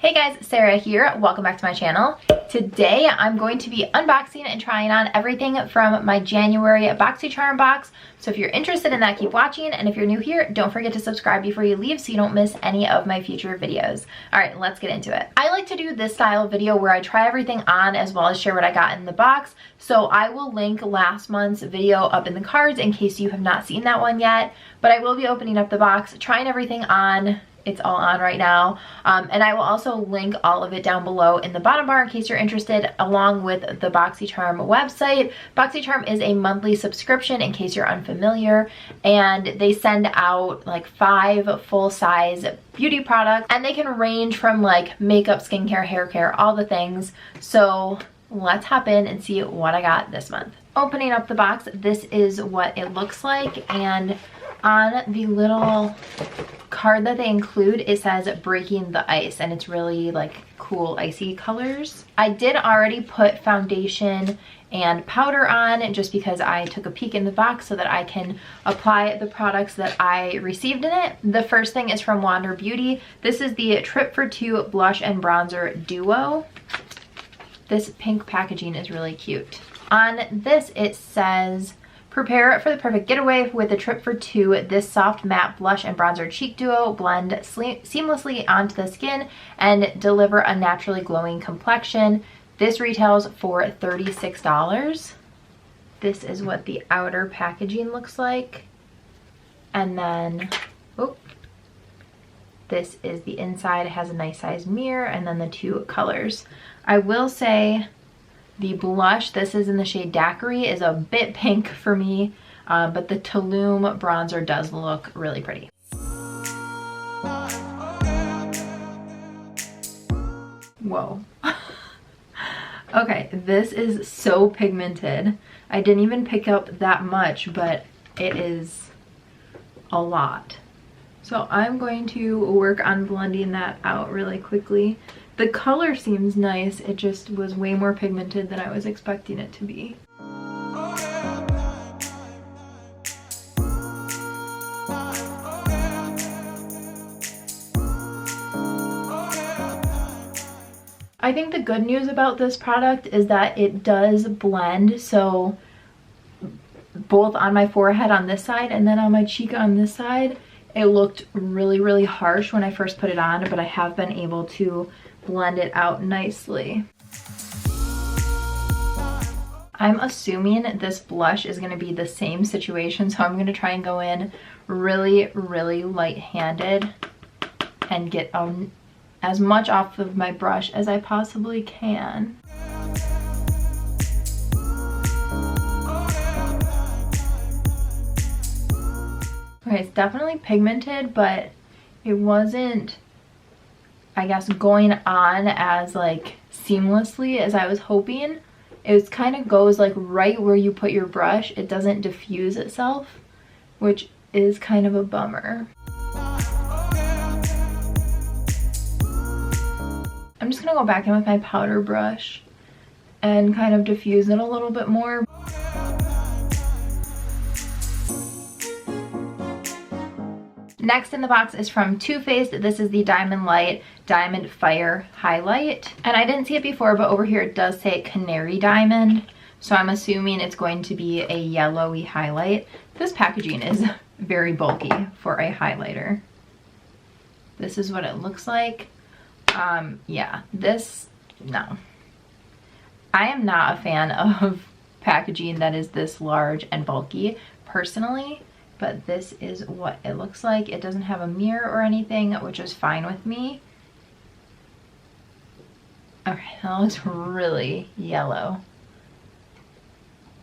Hey guys, Sarah here. Welcome back to my channel. Today I'm going to be unboxing and trying on everything from my January BOXYCHARM box. So if you're interested in that, keep watching. And if you're new here, don't forget to subscribe before you leave so you don't miss any of my future videos. All right, let's get into it. I like to do this style of video where I try everything on as well as share what I got in the box. So I will link last month's video up in the cards in case you have not seen that one yet. But I will be opening up the box, trying everything on. It's all on right now, and I will also link all of it down below in the bottom bar in case you're interested, along with the BOXYCHARM website. BOXYCHARM is a monthly subscription in case you're unfamiliar, and they send out like 5 full-size beauty products, and they can range from like makeup, skincare, hair care, all the things. So let's hop in and see what I got this month. Opening up the box, this is what it looks like, and on the little card that they include, it says breaking the ice, and it's really like cool icy colors. I did already put foundation and powder on just because I took a peek in the box so that I can apply the products that I received in it. The first thing is from Beaute. This is the Trip for Two Blush and Bronzer Duo. This pink packaging is really cute. On this it says, prepare for the perfect getaway with the Trip for Two. This soft matte blush and bronzer cheek duo blend seamlessly onto the skin and deliver a naturally glowing complexion. This retails for $36. This is what the outer packaging looks like. And then, this is the inside. It has a nice size mirror and then the 2 colors. I will say, the blush, this is in the shade Daiquiri, is a bit pink for me, but the Tulum bronzer does look really pretty. Whoa. Okay, this is so pigmented. I didn't even pick up that much, but it is a lot. So I'm going to work on blending that out really quickly. The color seems nice, it just was way more pigmented than I was expecting it to be. I think the good news about this product is that it does blend, so both on my forehead on this side and then on my cheek on this side, it looked really harsh when I first put it on, but I have been able to blend it out nicely. I'm assuming this blush is going to be the same situation, so I'm going to try and go in really light-handed and get as much off of my brush as I possibly can. Okay, it's definitely pigmented, but it wasn't, I guess, going on as like seamlessly as I was hoping. It kind of goes like right where you put your brush. It doesn't diffuse itself, which is kind of a bummer. I'm just gonna go back in with my powder brush and kind of diffuse it a little bit more. Next in the box is from Too Faced. This is the Diamond Light Diamond Fire Highlight. And I didn't see it before, but over here it does say Canary Diamond. So I'm assuming it's going to be a yellowy highlight. This packaging is very bulky for a highlighter. This is what it looks like. Yeah, no. I am not a fan of packaging that is this large and bulky personally. But this is what it looks like. It doesn't have a mirror or anything, which is fine with me. Okay, that looks really yellow.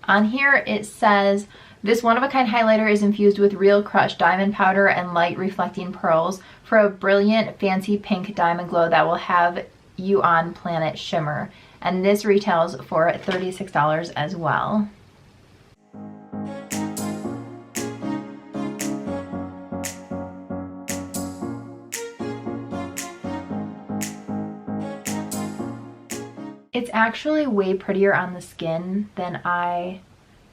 On here it says, this one-of-a-kind highlighter is infused with real crushed diamond powder and light reflecting pearls for a brilliant fancy pink diamond glow that will have you on planet shimmer. And this retails for $36 as well. It's actually way prettier on the skin than I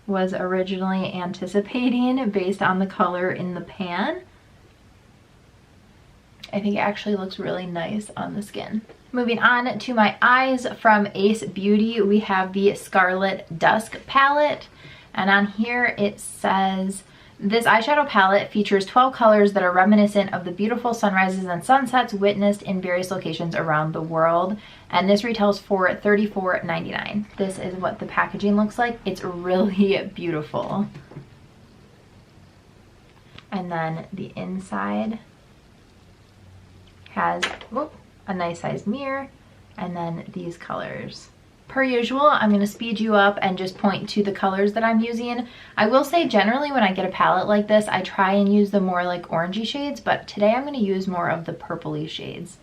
was originally anticipating based on the color in the pan. I think it actually looks really nice on the skin. Moving on to my eyes, from Ace Beauty, we have the Scarlet Dusk palette. And on here it says, this eyeshadow palette features 12 colors that are reminiscent of the beautiful sunrises and sunsets witnessed in various locations around the world. And this retails for $34.99. This is what the packaging looks like. It's really beautiful. And then the inside has a nice sized mirror, and then these colors. Per usual, I'm going to speed you up and just point to the colors that I'm using. I will say generally when I get a palette like this, I try and use the more like orangey shades, but today I'm going to use more of the purpley shades.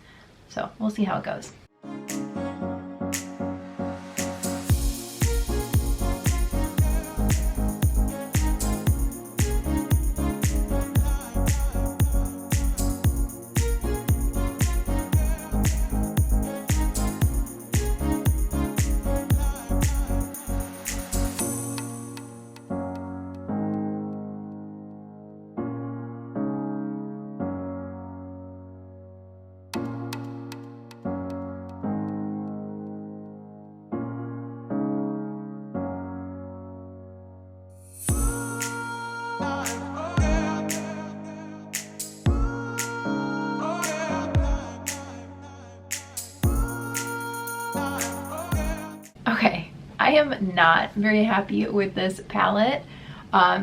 So we'll see how it goes. Okay, I am not very happy with this palette.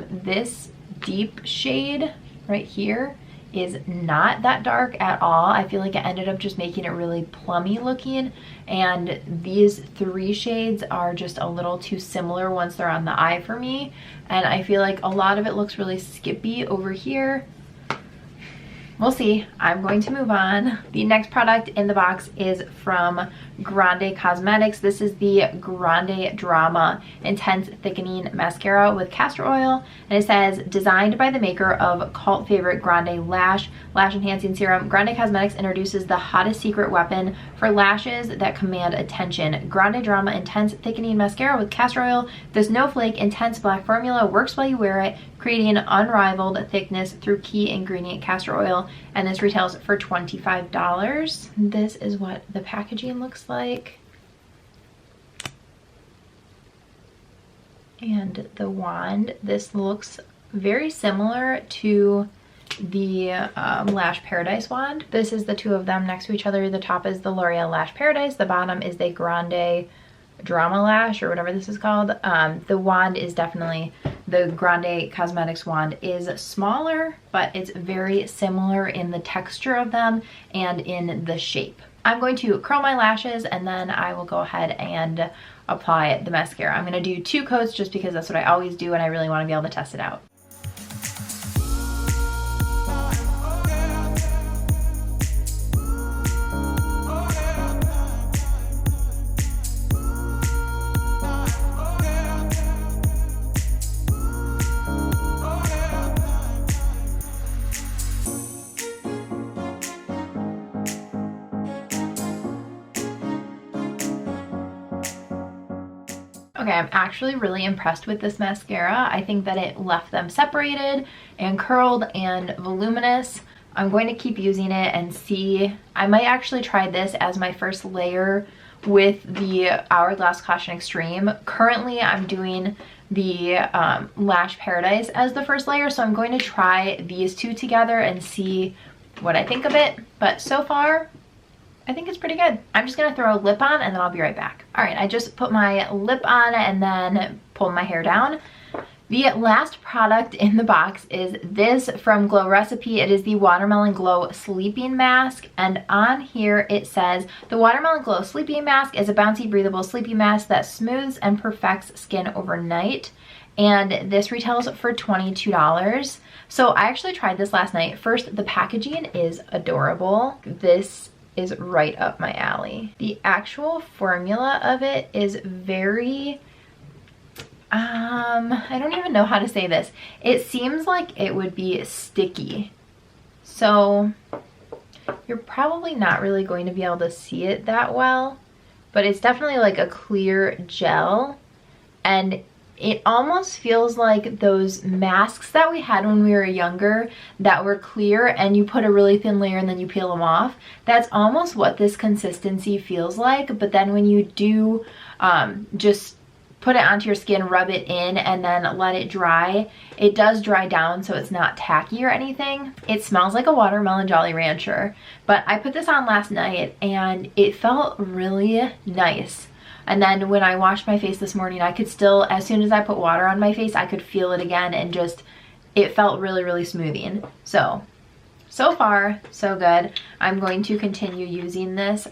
This deep shade right here is not that dark at all. I feel like it ended up just making it really plummy looking, and these three shades are just a little too similar once they're on the eye for me, and I feel like a lot of it looks really skippy over here. We'll see. I'm going to move on. The next product in the box is from Grande Cosmetics. This is the Grandedrama Intense Thickening Mascara with castor oil. And it says, designed by the maker of cult favorite Grande Lash Enhancing Serum, Grande Cosmetics introduces the hottest secret weapon for lashes that command attention. Grandedrama Intense Thickening Mascara with castor oil. The snowflake intense black formula works while you wear it, creating unrivaled thickness through key ingredient castor oil, and this retails for $25. This is what the packaging looks like. And the wand, this looks very similar to the Lash Paradise wand. This is the two of them next to each other. The top is the L'Oreal Lash Paradise, the bottom is the Grande Drama Lash, or whatever this is called. The wand is definitely, the Grande Cosmetics wand is smaller, but it's very similar in the texture of them and in the shape. I'm going to curl my lashes and then I will go ahead and apply the mascara. I'm going to do 2 coats just because that's what I always do and I really want to be able to test it out. Okay, I'm actually really impressed with this mascara. I think that it left them separated and curled and voluminous. I'm going to keep using it and see. I might actually try this as my first layer with the Hourglass Caution Extreme. Currently, I'm doing the Lash Paradise as the first layer, so I'm going to try these two together and see what I think of it. But so far, I think it's pretty good. I'm just gonna throw a lip on and then I'll be right back. All right, I just put my lip on and then pulled my hair down. The last product in the box is this from Glow Recipe. It is the Watermelon Glow Sleeping Mask. And on here it says, the Watermelon Glow Sleeping Mask is a bouncy, breathable sleeping mask that smooths and perfects skin overnight. And this retails for $22. So I actually tried this last night. First, the packaging is adorable. This is right up my alley. The actual formula of it is very, I don't even know how to say this. It seems like it would be sticky. So you're probably not really going to be able to see it that well, but it's definitely like a clear gel. And It almost feels like those masks that we had when we were younger that were clear and you put a really thin layer and then you peel them off. That's almost what this consistency feels like, but then when you do just put it onto your skin, rub it in, and then let it dry, it does dry down so it's not tacky or anything. It smells like a watermelon Jolly Rancher, but I put this on last night and it felt really nice. And then when I washed my face this morning, I could still, as soon as I put water on my face, I could feel it again, and just, it felt really, really smoothing. So far, so good. I'm going to continue using this.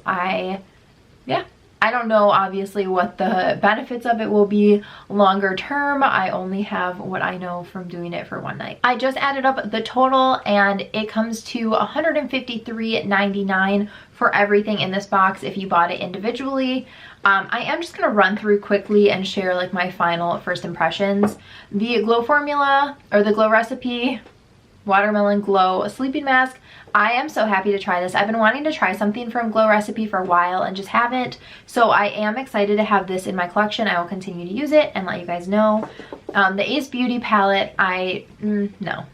I don't know, obviously, what the benefits of it will be longer term. I only have what I know from doing it for one night. I just added up the total and it comes to $153.99 for everything in this box if you bought it individually. I am just going to run through quickly and share like my final first impressions. The Glow formula, or the Glow recipe, Watermelon Glow sleeping mask. I am so happy to try this. I've been wanting to try something from Glow Recipe for a while and just haven't. So I am excited to have this in my collection. I will continue to use it and let you guys know. The Ace Beauty palette, no.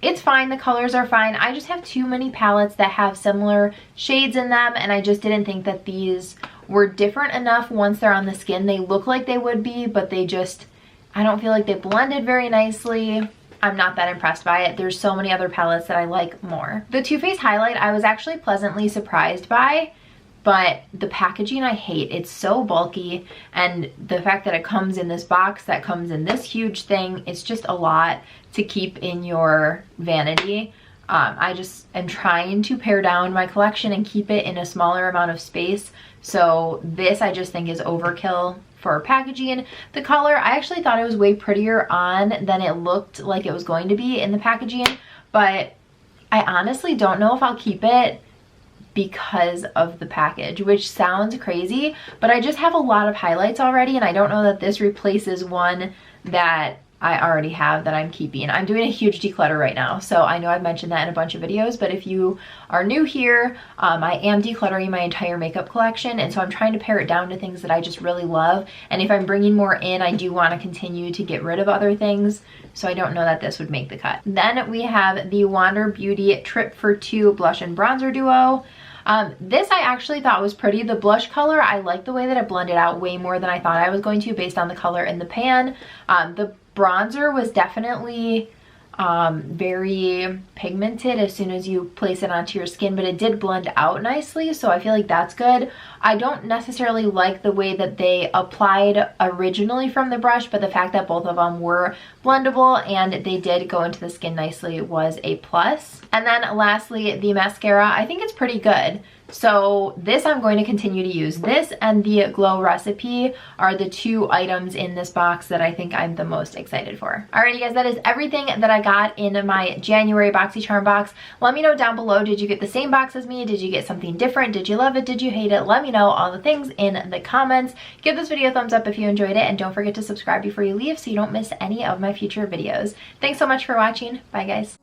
It's fine. The colors are fine. I just have too many palettes that have similar shades in them, and I just didn't think that these were different enough once they're on the skin. They look like they would be, but they just, I don't feel like they blended very nicely. I'm not that impressed by it. There's so many other palettes that I like more. The Too Faced highlight I was actually pleasantly surprised by, but the packaging I hate. It's so bulky, and the fact that it comes in this box that comes in this huge thing, it's just a lot to keep in your vanity. I just am trying to pare down my collection and keep it in a smaller amount of space. So this I just think is overkill for packaging. The color, I actually thought it was way prettier on than it looked like it was going to be in the packaging, but I honestly don't know if I'll keep it because of the package, which sounds crazy, but I just have a lot of highlights already, and I don't know that this replaces one that I already have that I'm keeping. I'm doing a huge declutter right now, so I know I've mentioned that in a bunch of videos, but if you are new here, I am decluttering my entire makeup collection, and so I'm trying to pare it down to things that I just really love, and if I'm bringing more in, I do want to continue to get rid of other things, so I don't know that this would make the cut. Then we have the Wander Beauty Trip for Two Blush and Bronzer Duo. This I actually thought was pretty. The blush color, I like the way that it blended out way more than I thought I was going to based on the color in the pan. The bronzer was definitely very pigmented as soon as you place it onto your skin, but it did blend out nicely, so I feel like that's good. I don't necessarily like the way that they applied originally from the brush, but the fact that both of them were blendable and they did go into the skin nicely was a plus. And then lastly, the mascara, I think it's pretty good. So this I'm going to continue to use. This and the Glow Recipe are the two items in this box that I think I'm the most excited for. Alrighty guys, that is everything that I got in my January BOXYCHARM box. Let me know down below, did you get the same box as me? Did you get something different? Did you love it? Did you hate it? Let me know all the things in the comments. Give this video a thumbs up if you enjoyed it, and don't forget to subscribe before you leave so you don't miss any of my future videos. Thanks so much for watching. Bye guys.